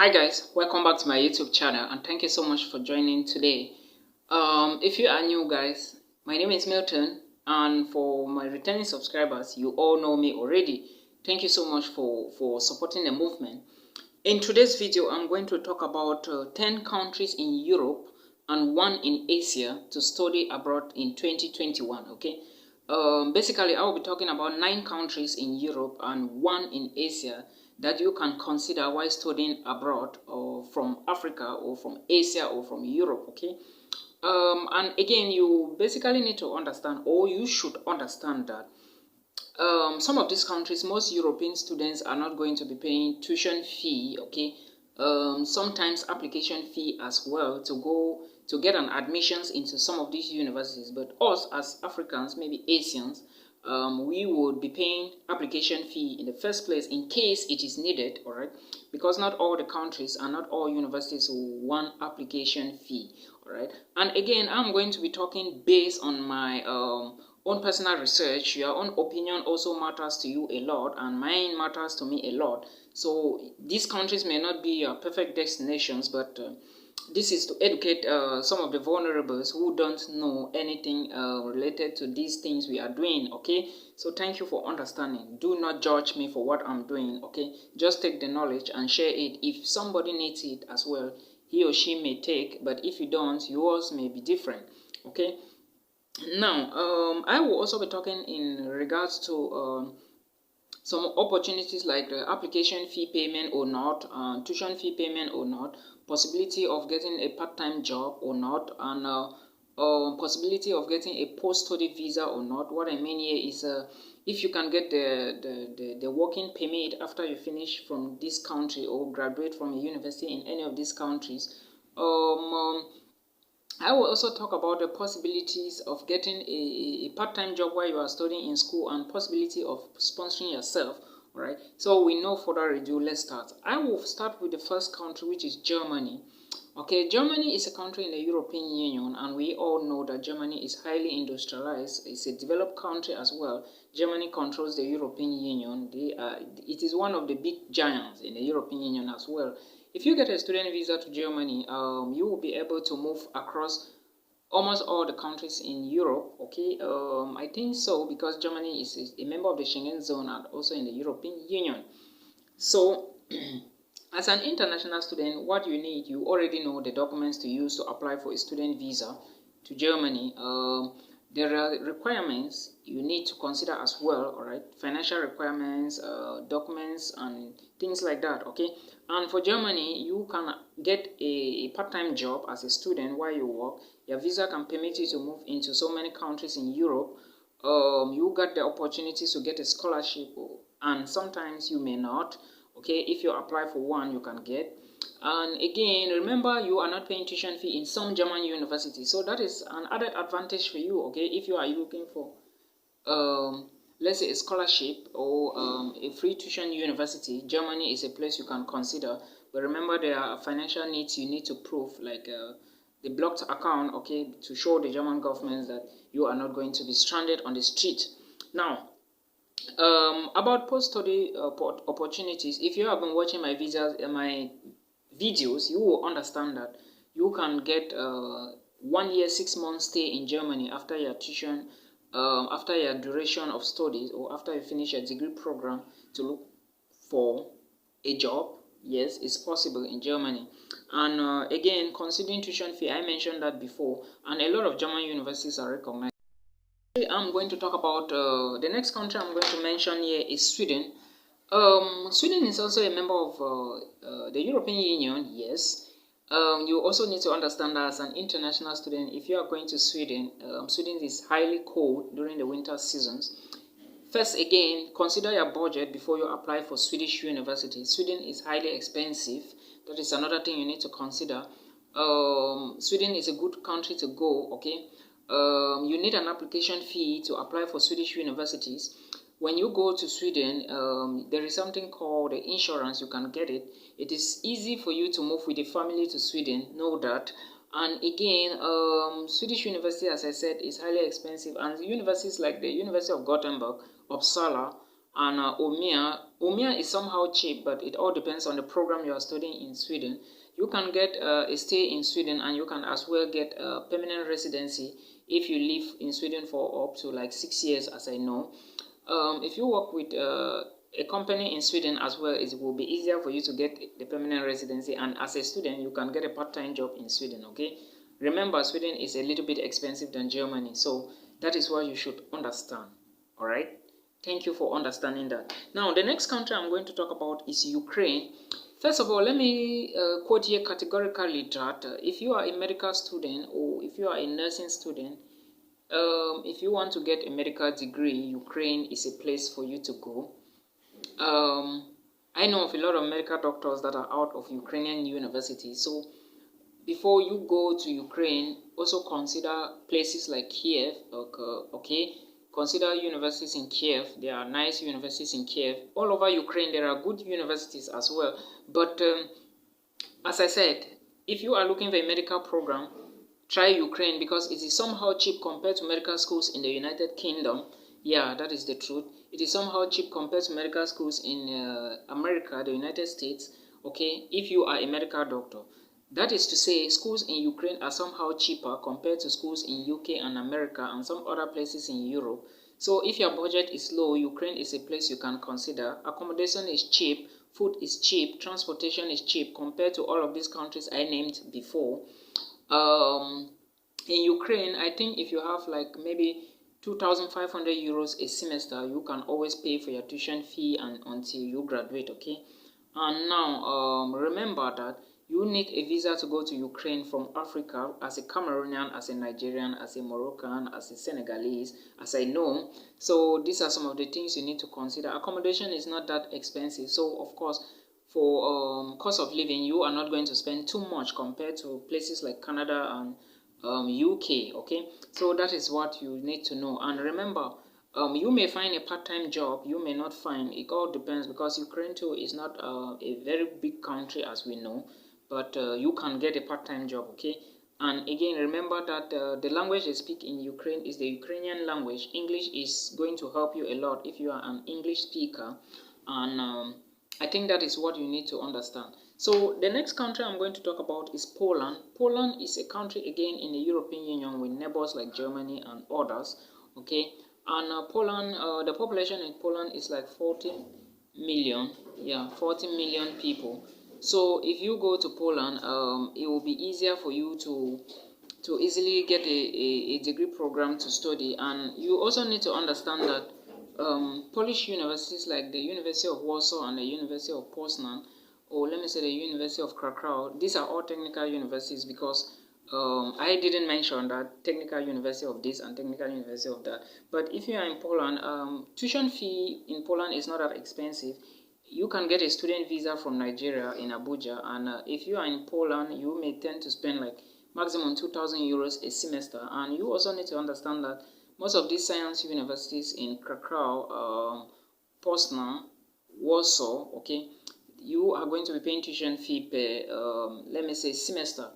Hi guys, welcome back to my YouTube channel and thank you so much for joining today. If you are new guys, my name is Milton, and for my returning subscribers, you all know me already. Thank you so much for supporting the movement. In today's video, I'm going to talk about 10 countries in Europe and one in Asia to study abroad in 2021, okay? Basically, I will be talking about 9 countries in Europe and one in Asia that you can consider while studying abroad, or from Africa or from Asia or from Europe, okay? And again, you basically need to understand, or you should understand, that some of these countries, most European students are not going to be paying tuition fee, okay? Sometimes application fee as well to get an admissions into some of these universities. But us as Africans, maybe Asians, we would be paying application fee in the first place in case it is needed, all right? Because not all the countries and not all universities will want application fee, all right? And again, I'm going to be talking based on my own personal research. Your own opinion also matters to you a lot, and mine matters to me a lot. So these countries may not be your perfect destinations, but this is to educate some of the vulnerables who don't know anything related to these things we are doing, okay? So thank you for understanding. Do not judge me for what I'm doing, okay? Just take the knowledge and share it. If somebody needs it as well, he or she may take, but if you don't, yours may be different, okay? Now, I will also be talking in regards to some opportunities like the application fee payment or not, tuition fee payment or not, possibility of getting a part-time job or not, and possibility of getting a post-study visa or not. What I mean here is if you can get the working permit after you finish from this country or graduate from a university in any of these countries. I will also talk about the possibilities of getting a part-time job while you are studying in school and possibility of sponsoring yourself. All right. So we no further ado, let's start. I will start with the first country, which is Germany. Okay, Germany is a country in the European Union, and we all know that Germany is highly industrialized. It's a developed country as well. Germany controls the European Union. It is one of the big giants in the European Union as well. If you get a student visa to Germany, you will be able to move across almost all the countries in Europe, okay? I think so, because Germany is a member of the Schengen zone and also in the European Union. So, as an international student, what you need, you already know the documents to use to apply for a student visa to Germany. There are requirements you need to consider as well, all right? Financial requirements, documents, and things like that, okay? And for Germany, you can get a part-time job as a student while you work. Your visa can permit you to move into so many countries in Europe. You got the opportunities to get a scholarship, and sometimes you may not. Okay, if you apply for one, you can get. And again, remember, you are not paying tuition fee in some German universities, so that is an added advantage for you. Okay, if you are looking for let's say a scholarship or a free tuition university, Germany is a place you can consider. But remember, there are financial needs you need to prove, like the blocked account, okay, to show the German government that you are not going to be stranded on the street. Now, about post-study opportunities, if you have been watching my videos, you will understand that you can get 1 year, 6 months stay in Germany after your tuition, after your duration of studies, or after you finish your degree program, to look for a job. Yes, it's possible in Germany. And again, considering tuition fee, I mentioned that before, and a lot of German universities are recognized. I'm going to talk about the next country I'm going to mention here is Sweden. Sweden is also a member of the European Union, yes. You also need to understand that as an international student, if you are going to Sweden, Sweden is highly cold during the winter seasons. First, again, consider your budget before you apply for Swedish university. Sweden is highly expensive. That is another thing you need to consider. Sweden is a good country to go, okay? You need an application fee to apply for Swedish universities. When you go to Sweden, there is something called the insurance. You can get it. It is easy for you to move with a family to Sweden, know that. And again, Swedish university, as I said, is highly expensive. And universities like the University of Gothenburg, Uppsala, and OMIA is somehow cheap, but it all depends on the program you are studying in Sweden. You can get a stay in Sweden, and you can as well get a permanent residency if you live in Sweden for up to like 6 years, as I know. If you work with a company in Sweden as well, it will be easier for you to get the permanent residency, and as a student you can get a part-time job in Sweden. Okay, remember, Sweden is a little bit expensive than Germany, so that is what you should understand. All right, thank you for understanding that. Now the next country I'm going to talk about is Ukraine. First of all, let me quote here categorically that if you are a medical student or if you are a nursing student, if you want to get a medical degree, Ukraine is a place for you to go. I know of a lot of medical doctors that are out of Ukrainian universities. So before you go to Ukraine, also consider places like Kiev. Okay, consider universities in Kiev. There are nice universities in Kiev. All over Ukraine, there are good universities as well. But as I said, if you are looking for a medical program, try Ukraine because it is somehow cheap compared to medical schools in the United Kingdom. Yeah, that is the truth. It is somehow cheap compared to medical schools in America, the United States. Okay, if you are a medical doctor. That is to say, schools in Ukraine are somehow cheaper compared to schools in UK and America and some other places in Europe. So if your budget is low, Ukraine is a place you can consider. Accommodation is cheap, food is cheap, transportation is cheap compared to all of these countries I named before. In Ukraine, I think if you have like maybe 2,500 euros a semester, you can always pay for your tuition fee and until you graduate. Okay, and now remember that you need a visa to go to Ukraine from Africa as a Cameroonian, as a Nigerian, as a Moroccan, as a Senegalese, as I know. So these are some of the things you need to consider. Accommodation is not that expensive, so of course for cost of living you are not going to spend too much compared to places like Canada and UK. Okay, so that is what you need to know. And remember, you may find a part-time job, you may not find. It all depends because Ukraine too is not a very big country as we know, but you can get a part-time job. Okay, and again remember that the language they speak in Ukraine is the Ukrainian language. English is going to help you a lot if you are an English speaker, and I think that is what you need to understand. So the next country I'm going to talk about is Poland. Poland is a country again in the European Union with neighbors like Germany and others. Okay, and Poland, the population in Poland is like 40 million. Yeah, 40 million people. So if you go to Poland, it will be easier for you to easily get a degree program to study. And you also need to understand that Polish universities like the University of Warsaw and the University of Poznan, or let me say the University of Krakow, these are all technical universities because I didn't mention that technical university of this and technical university of that. But if you are in Poland, tuition fee in Poland is not that expensive. You can get a student visa from Nigeria in Abuja, and if you are in Poland, you may tend to spend like maximum 2,000 euros a semester. And you also need to understand that most of these science universities in Krakow, Poznan, Warsaw, okay, you are going to be paying tuition fee per, let me say, semester.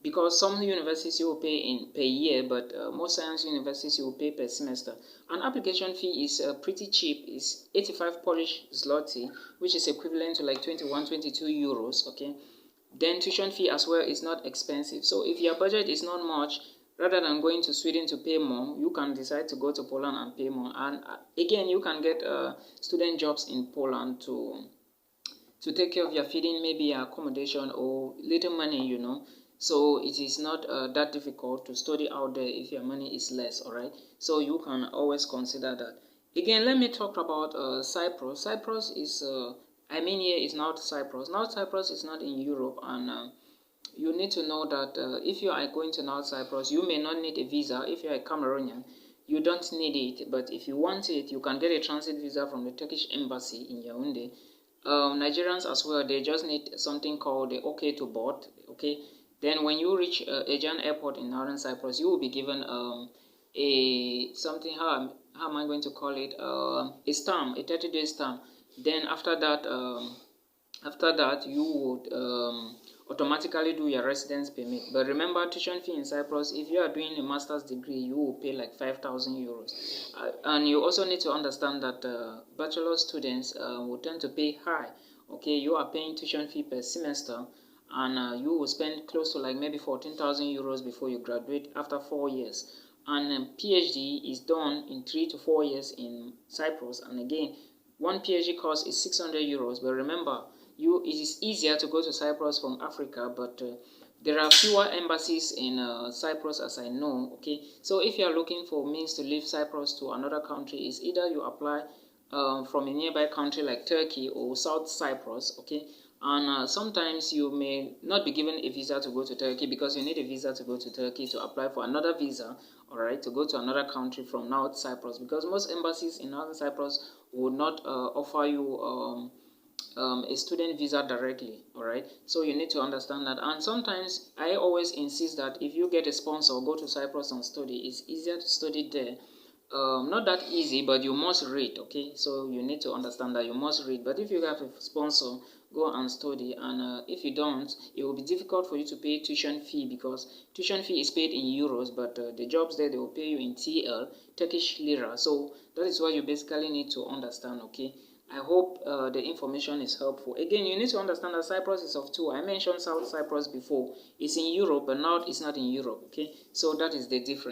Because some universities you will pay in per year, but most science universities you will pay per semester. An application fee is pretty cheap. It's 85 Polish zloty, which is equivalent to like 22 euros. Okay, then tuition fee as well is not expensive. So if your budget is not much, rather than going to Sweden to pay more, you can decide to go to Poland and pay more. And again, you can get student jobs in Poland to take care of your feeding, maybe your accommodation or little money, you know. So it is not that difficult to study out there if your money is less. All right, so you can always consider that. Again, let me talk about Cyprus. Cyprus is I mean here is not Cyprus. Now Cyprus is not in Europe, and you need to know that if you are going to North Cyprus, you may not need a visa. If you are a Cameroonian, you don't need it, but if you want it, you can get a transit visa from the Turkish embassy in Yaoundé. Nigerians as well, they just need something called the OK to board. Okay, then when you reach Aegean Airport in Northern Cyprus, you will be given a something, how am I going to call it, a stamp, a 30-day stamp. Then after that you would automatically do your residence permit. But remember, tuition fee in Cyprus, if you are doing a master's degree, you will pay like 5,000 euros. And you also need to understand that bachelor students will tend to pay high. Okay, you are paying tuition fee per semester, and you will spend close to like maybe 14,000 euros before you graduate after 4 years. And PhD is done in 3 to 4 years in Cyprus. And again, one PhD course is 600 euros. But remember, it is easier to go to Cyprus from Africa, but there are fewer embassies in Cyprus, as I know. Okay, so if you are looking for means to leave Cyprus to another country, is either you apply from a nearby country like Turkey or South Cyprus. Okay, and sometimes you may not be given a visa to go to Turkey, because you need a visa to go to Turkey to apply for another visa, all right, to go to another country from North Cyprus, because most embassies in Northern Cyprus will not offer you a student visa directly. All right, so you need to understand that. And sometimes I always insist that if you get a sponsor, go to Cyprus and study. It's easier to study there. Not that easy, but you must read. Okay, so you need to understand that you must read. But if you have a sponsor, go and study. And if you don't, it will be difficult for you to pay tuition fee, because tuition fee is paid in euros, but the jobs there, they will pay you in TL, Turkish lira. So that is what you basically need to understand. Okay, I hope the information is helpful. Again, you need to understand that Cyprus is of two. I mentioned South Cyprus before. It's in Europe, but now it's not in Europe. Okay, so that is the difference.